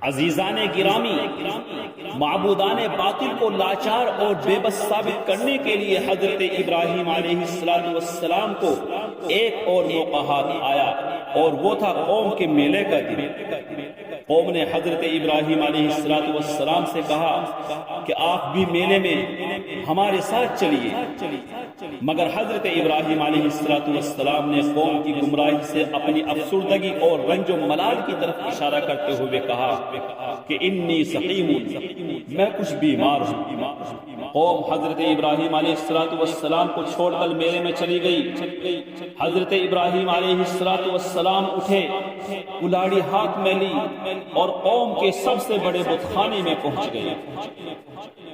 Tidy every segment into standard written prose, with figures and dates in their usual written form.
عزیزان گرامی، معبودان باطل کو لاچار اور بے بس ثابت کرنے کے لیے حضرت ابراہیم علیہ السلام کو ایک اور موقع ہاتھ آیا، اور وہ تھا قوم کے میلے کا دن۔ قوم نے حضرت ابراہیم علیہ السلام سے کہا کہ آپ بھی میلے میں ہمارے ساتھ چلیے، مگر حضرت ابراہیم علیہ السلام نے قوم کی گمراہی سے اپنی افسردگی اور رنج و ملال کی طرف اشارہ کرتے ہوئے کہا کہ انی سقیم، میں کچھ بیمار ہوں۔ قوم حضرت ابراہیم علیہ السلام کو چھوڑ کر میلے میں چلی گئی۔ حضرت ابراہیم علیہ السلام اٹھے، کلاڑی ہاتھ میں لی اور قوم کے سب سے بڑے بت خانے میں پہنچ گئے۔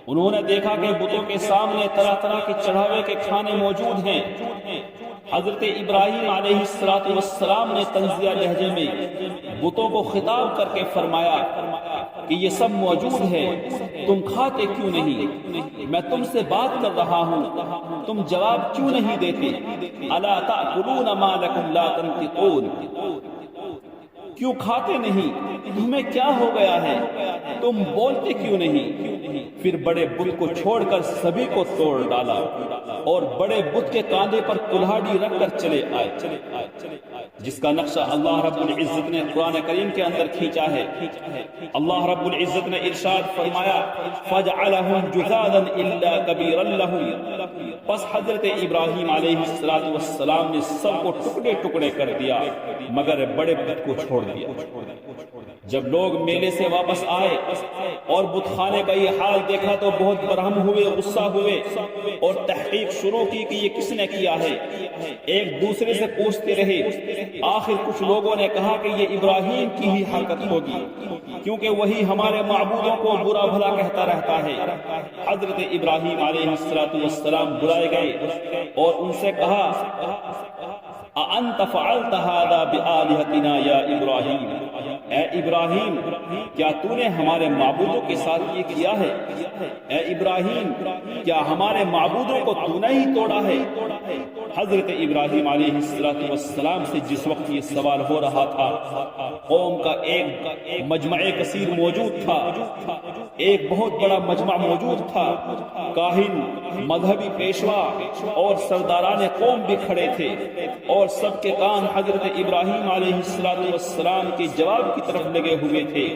انہوں نے دیکھا کہ بتوں کے سامنے طرح طرح کے چڑھاوے کے کھانے موجود ہیں۔ حضرت ابراہیم علیہ السلام نے طنزیہ لہجے میں بتوں کو خطاب کر کے فرمایا کہ یہ سب موجود ہے، تم کھاتے کیوں نہیں؟ میں تم سے بات کر رہا ہوں، تم جواب کیوں نہیں دیتے؟ الا تأکلون ما لکم لا تنطقون، کیوں کھاتے نہیں؟ تمہیں کیا ہو گیا ہے؟ تم بولتے کیوں نہیں؟ پھر بڑے بت کو چھوڑ کر سبھی کو توڑ ڈالا اور بڑے بت کے کاندھے پر کلہاڑی رکھ کر چلے آئے، جس کا نقشہ اللہ رب العزت نے قرآن کریم کے اندر کھینچا ہے۔ اللہ رب العزت نے ارشاد فرمایا فَجْعَلَهُمْ جُذَاذًا إِلَّا كَبِيرًا لَهُمْ، پس حضرت ابراہیم علیہ السلام نے سب کو ٹکڑے ٹکڑے کر دیا مگر بڑے بت کو چھوڑ دیا۔ جب لوگ میلے سے واپس آئے اور بت خانے کا یہ حال دیکھا تو بہت برہم ہوئے، غصہ ہوئے اور تحقیق شروع کی کہ یہ کس نے کیا ہے۔ ایک دوسرے سے پوچھتے رہے، آخر کچھ لوگوں نے کہا کہ یہ ابراہیم کی ہی حرکت ہوگی، کیونکہ وہی ہمارے معبودوں کو برا بھلا کہتا رہتا ہے۔ حضرت ابراہیم علیہ السلام بلائے گئے اور ان سے کہا اَأَنْتَ فَعَلْتَ هَذَا بِآلِهَتِنَا يَا إِبْرَاهِيمُ، اے ابراہیم کیا تو نے ہمارے معبودوں کے ساتھ یہ کیا ہے؟ اے ابراہیم کیا ہمارے معبودوں کو تو نے ہی توڑا ہے؟ حضرت ابراہیم علیہ السلام سے جس وقت یہ سوال ہو رہا تھا، قوم کا ایک مجمع کثیر موجود تھا، ایک بہت بڑا مجمع موجود تھا، کاہن، مذہبی پیشوا اور سرداران قوم بھی کھڑے تھے، اور سب کے کان حضرت ابراہیم علیہ السلام کے جواب کی طرف لگے ہوئے تھے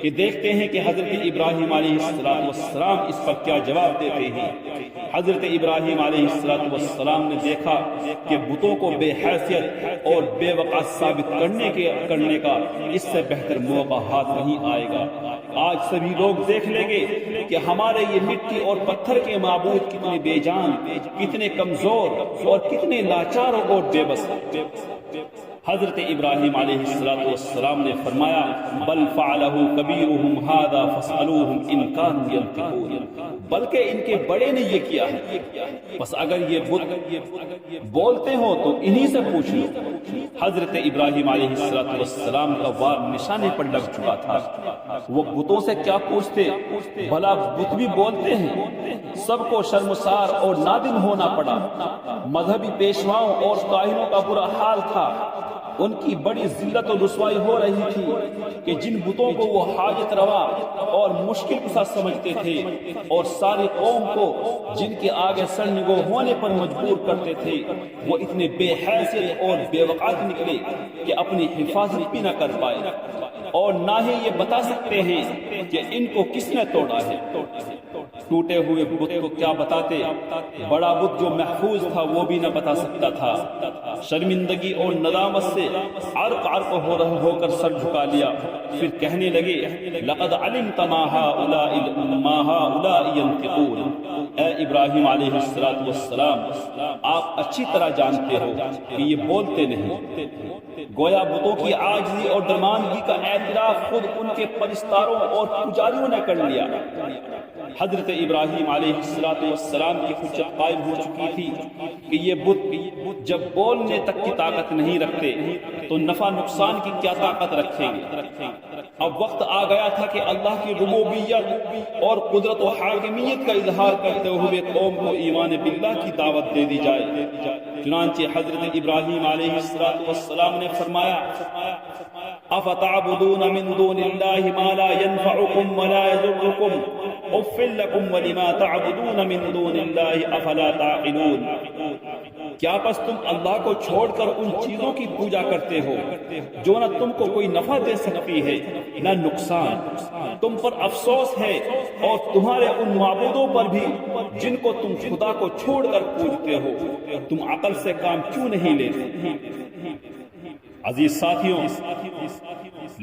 کہ دیکھتے ہیں کہ حضرت ابراہیم علیہ السلام اس پر کیا جواب دیتے ہیں۔ حضرت ابراہیم علیہ السلام نے دیکھا کہ بتوں کو بے حیثیت اور بے وقع ثابت کرنے کا اس سے بہتر موقع ہاتھ نہیں آئے گا۔ آج سبھی لوگ دیکھ لیں گے کہ ہمارے یہ مٹی اور پتھر کے معبود کتنے بے جان، کتنے کمزور اور کتنے لاچار اور بے بس۔ حضرت ابراہیم علیہ السلام نے فرمایا بل فعلہ کبیرہم ھذا فاسألوہم ان کانوا ینطقون، بلکہ ان کے بڑے نے یہ کیا ہے، بس اگر یہ بت بولتے ہو تو انہی سے پوچھ لو۔ حضرت ابراہیم علیہ السلام کا وار نشانے پر لگ چکا تھا، وہ بتوں سے کیا پوچھتے، بھلا بت بھی بولتے ہیں۔ سب کو شرمسار اور نادم ہونا پڑا۔ مذہبی پیشواؤں اور کاہنوں کا برا حال تھا، ان کی بڑی ذلت و رسوائی ہو رہی تھی کہ جن بتوں کو وہ حاجت روا اور مشکل کشا سمجھتے تھے اور ساری قوم کو جن کے آگے سر نگو ہونے پر مجبور کرتے تھے، وہ اتنے بے حیثیت اور بے وقعت نکلے کہ اپنی حفاظت بھی نہ کر پائے اور نہ ہی یہ بتا سکتے ہیں کہ ان کو کس نے توڑا ہے۔ ٹوٹے ہوئے بت کو کیا بتاتے، بڑا بت جو محفوظ تھا وہ بھی نہ بتا سکتا تھا۔ شرمندگی اور ندامت سے عرق عرق ہو کر سر جھکا لیا، پھر کہنے لگے لقد علمت ما هؤلاء ينطقون، اے ابراہیم علیہ السلام آپ اچھی طرح جانتے ہو کہ یہ بولتے نہیں۔ گویا بتوں کی عاجزی اور درماندگی کا اعتراف خود ان کے پرستاروں اور پجاریوں نے کر لیا۔ حضرت ابراہیم علیہ السلام کی حجت قائم ہو چکی تھی کہ یہ بت جب بولنے تک کی طاقت نہیں رکھتے تو نفع نقصان کی کیا طاقت رکھیں گے۔ اب وقت آ گیا تھا کہ اللہ کی ربوبیت اور قدرت و حاکمیت کا اظہار کرتے ہوئے قوم کو ایمان باللہ کی دعوت دے دی جائے۔ چنانچہ حضرت ابراہیم علیہ السلام نے فرمایا افتعبدون من دون اللہ ما لا ينفعکم ولا یضرکم اف لکم ولما تعبدون من دون اللہ افلا تعقلون۔ کیا پس تم اللہ کو چھوڑ کر ان چیزوں کی پوجا کرتے ہو جو نہ تم کو کوئی نفع دے سکتی ہے نہ نقصان، تم پر افسوس ہے اور تمہارے ان معبودوں پر بھی جن کو تم خدا کو چھوڑ کر پوجتے ہو، تم عقل سے کام کیوں نہیں لیتے؟ عزیز ساتھیوں،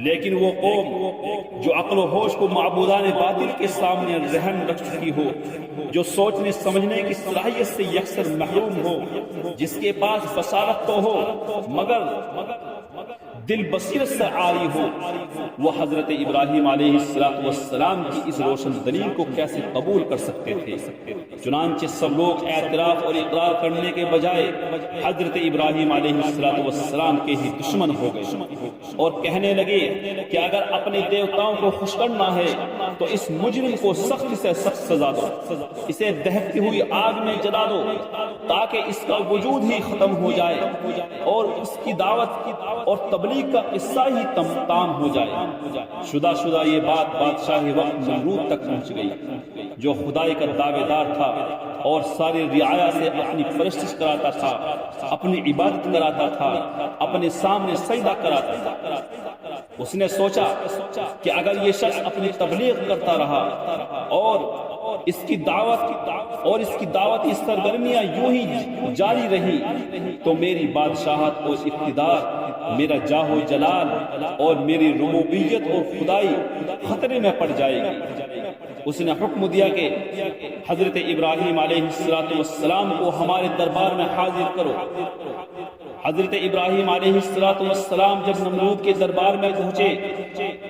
لیکن وہ قوم جو عقل و ہوش کو معبودان باطل کے سامنے رہن رکھ چکی ہو، جو سوچنے سمجھنے کی صلاحیت سے یکسر محروم ہو، جس کے پاس بصارت تو ہو مگر دل بصیرت سے عاری ہو، وہ حضرت ابراہیم علیہ السلام کی اس روشن دلیل کو کیسے قبول کر سکتے تھے؟ چنانچہ سب لوگ اعتراف اور اقرار کرنے کے بجائے حضرت ابراہیم علیہ السلام کے ہی دشمن ہو گئے اور کہنے لگے کہ اگر اپنے دیوتاؤں کو خوش کرنا ہے تو اس مجرم کو سخت سے سخت سزا دو، اسے دہتی ہوئی آگ میں جلا دو تاکہ اس کا وجود ہی ختم ہو جائے اور اس کی دعوت اور تبلیغ کا قصہ ہی تام ہو جائے۔ شدہ یہ بات بادشاہ وقت نمرود تک پہنچ گئی، جو خدائی کا دعوے دار تھا اور ساری رعایا سے اپنی پرستش کراتا تھا، اپنی عبادت کراتا تھا، اپنے سامنے سجدہ کراتا تھا۔ اس نے سوچا کہ اگر یہ شخص اپنی تبلیغ کرتا رہا اور اس کی دعوت اس سرگرمیاں یوں ہی جاری رہی تو میری بادشاہت اور اقتدار، میرا جاہ و جلال اور میری ربوبیت اور خدائی خطرے میں پڑ جائے گی۔ اس نے حکم دیا کہ حضرت ابراہیم علیہ السلام کو ہمارے دربار میں حاضر کرو۔ حضرت ابراہیم علیہ السلام جب نمرود کے دربار میں پہنچے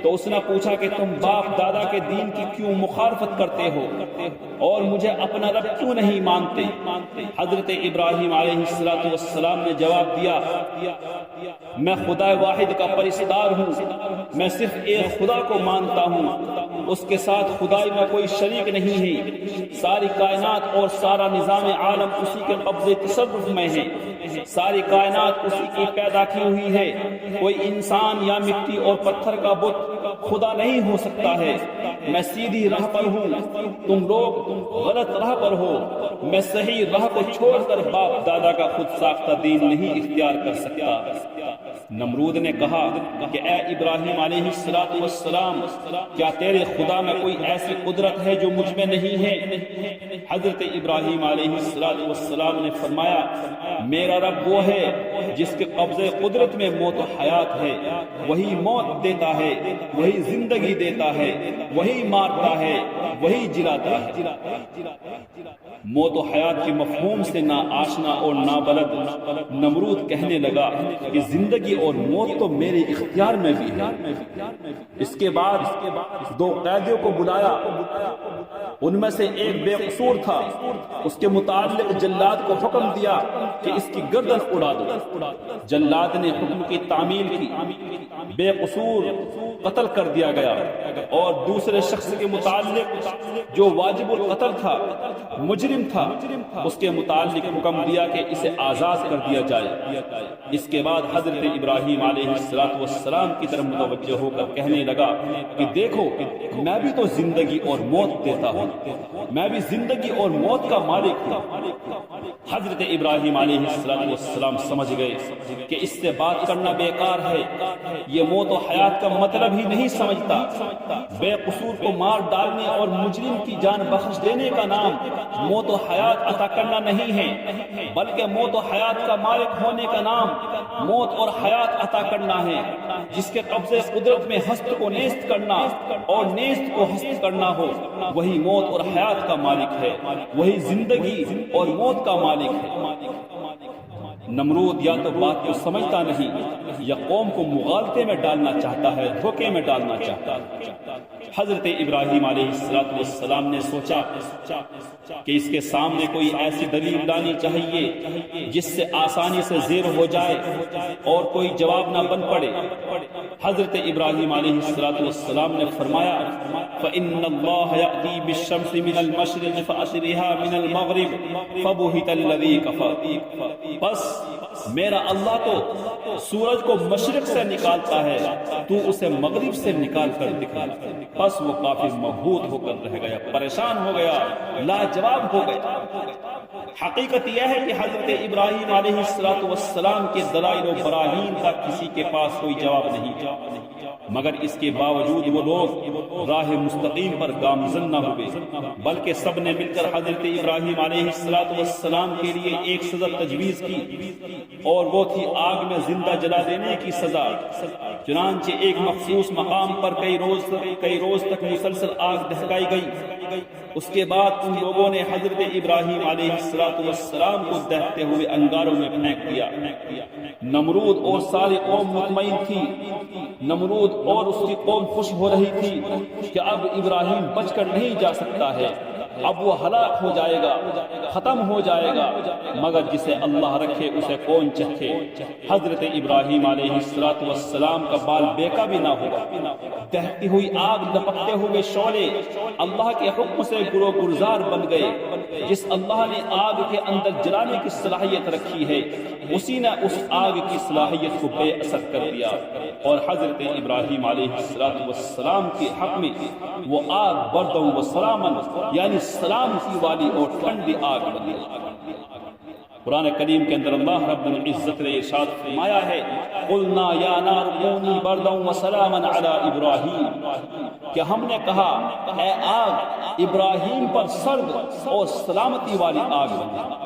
تو اس نے پوچھا کہ تم باپ دادا کے دین کی کیوں مخالفت کرتے ہو اور مجھے اپنا رب کیوں نہیں مانتے؟ حضرت ابراہیم علیہ السلام نے جواب دیا، میں خدا واحد کا پرستار ہوں، میں صرف ایک خدا کو مانتا ہوں، اس کے ساتھ خدائی میں کوئی شریک نہیں ہے، ساری کائنات اور سارا نظام عالم اسی کے قبضے تصرف میں ہے، ساری کائنات اسی کی پیدا کی ہوئی ہے، کوئی انسان یا مٹی اور پتھر کا بت خدا نہیں ہو سکتا ہے، میں سیدھی راہ پر ہوں، تم لوگ غلط راہ پر ہو، میں صحیح راہ کو چھوڑ کر باپ دادا کا خود ساختہ دین نہیں اختیار کر سکتا۔ نمرود نے کہا کہ اے ابراہیم علیہ السلام، کیا تیرے خدا میں کوئی ایسی قدرت ہے جو مجھ میں نہیں ہے؟ حضرت ابراہیم علیہ السلام نے فرمایا، میرا رب وہ ہے جس کے قبضے قدرت میں موت و حیات ہے، وہی موت دیتا ہے، وہی زندگی دیتا ہے، وہی مارتا ہے، وہی جلاتا ہے۔ موت و حیات کے مفہوم سے نا آشنا اور نابلد نمرود کہنے لگا کہ زندگی اور موت تو میرے اختیار میں بھی ہے۔ اس کے بعد دو قیدیوں کو بلایا، ان میں سے ایک بے قصور تھا، اس کے متعلق جلاد کو حکم دیا کہ اس کی گردن اڑا دو۔ جلاد نے حکم کی تعمیل کی، بے قصور قتل کر دیا گیا، اور دوسرے شخص کے متعلق جو واجب القتل تھا، مجرم تھا، اس کے متعلق حکم دیا کہ اسے آزاد کر دیا جائے۔ اس کے بعد حضرت ابراہیم علیہ السلام کی طرف متوجہ ہو کر کہنے لگا کہ دیکھو، میں بھی تو زندگی اور موت دیتا ہوں، میں بھی زندگی اور موت کا مالک ہوں۔ حضرت ابراہیم علیہ السلام سمجھ گئے کہ اس سے بات کرنا بیکار ہے، یہ موت و حیات کا مطلب ہی نہیں سمجھتا۔ بے قصور کو مار ڈالنے اور مجرم کی جان بخش دینے کا نام موت و حیات عطا کرنا نہیں ہے، بلکہ موت و حیات کا مالک ہونے کا نام موت اور حیات عطا کرنا ہے، جس کے قبضے قدرت میں ہست کو نیست کرنا اور نیست کو ہست کرنا ہو، وہی موت اور حیات کا مالک ہے، وہی زندگی اور موت کا مالک ہے۔ نمرود یا تو بات کو سمجھتا نہیں یا قوم کو مغالطے میں ڈالنا چاہتا ہے، دھوکے میں ڈالنا چاہتا ہے۔ حضرت ابراہیم علیہ السلام نے سوچا کہ اس کے سامنے کوئی ایسی دلیل لانی چاہیے جس سے آسانی سے زیر ہو جائے اور کوئی جواب نہ بن پڑے۔ حضرت ابراہیم علیہ السلام نے فرمایا، فَإِنَّ اللَّهَ يَأْتِي بِالشَّمْسِ مِنَ الْمَشْرِقِ فَأَتْرِهَا مِنَ الْمَغْرِبِ فَبُهِتَ الَّذِي كَفَرَ۔ بس میرا اللہ تو سورج کو مشرق سے نکالتا ہے تو اسے مغرب سے نکال کر دکھا، بس وہ کافی مبہوت ہو کر رہ گیا، پریشان ہو گیا، لاجواب ہو گیا۔ حقیقت یہ ہے کہ حضرت ابراہیم علیہ السلام کے دلائل و براہین کا کسی کے پاس کوئی جواب نہیں تھا، مگر اس کے باوجود وہ لوگ راہ مستقیم پر گامزن نہ ہوئے، بلکہ سب نے مل کر حضرت ابراہیم علیہ السلام کے لیے ایک سزا تجویز کی، اور وہ تھی آگ میں زندہ جلا دینے کی سزا۔ چنانچہ ایک مخصوص مقام پر کئی روز تک مسلسل آگ دہکائی گئی۔ اس کے بعد ان لوگوں نے حضرت ابراہیم علیہ السلام کو دہتے ہوئے انگاروں میں پھینک دیا۔ نمرود اور ساری قوم مطمئن تھی، نمرود اور اس کی قوم خوش ہو رہی تھی کہ اب ابراہیم بچ کر نہیں جا سکتا ہے، اب وہ ہلاک ہو جائے گا، ختم ہو جائے گا، مگر جسے اللہ رکھے اسے کون چکھے۔ حضرت ابراہیم علیہ السلام کا بال بیکا بھی نہ ہوا، دہتی ہوئی آگ، لپکتے ہوئے شعلے اللہ کے حکم سے گرو گلزار بن گئے۔ جس اللہ نے آگ کے اندر جلانے کی صلاحیت رکھی ہے، اسی نے اس آگ کی صلاحیت کو بے اثر کر دیا، اور حضرت ابراہیم علیہ السلام کے حق میں وہ آگ بردوں و سلامن یعنی سلامتی والی اور ٹھنڈی آگ بن گئی۔ قرآن کریم کے اندر اللہ رب العزت نے ارشاد فرمایا ہے، قلنا یا نار کونی بردا وسلاما علی ابراہیم، کہ ہم نے کہا اے آگ ابراہیم پر سرد اور سلامتی والی آگ بن جائے۔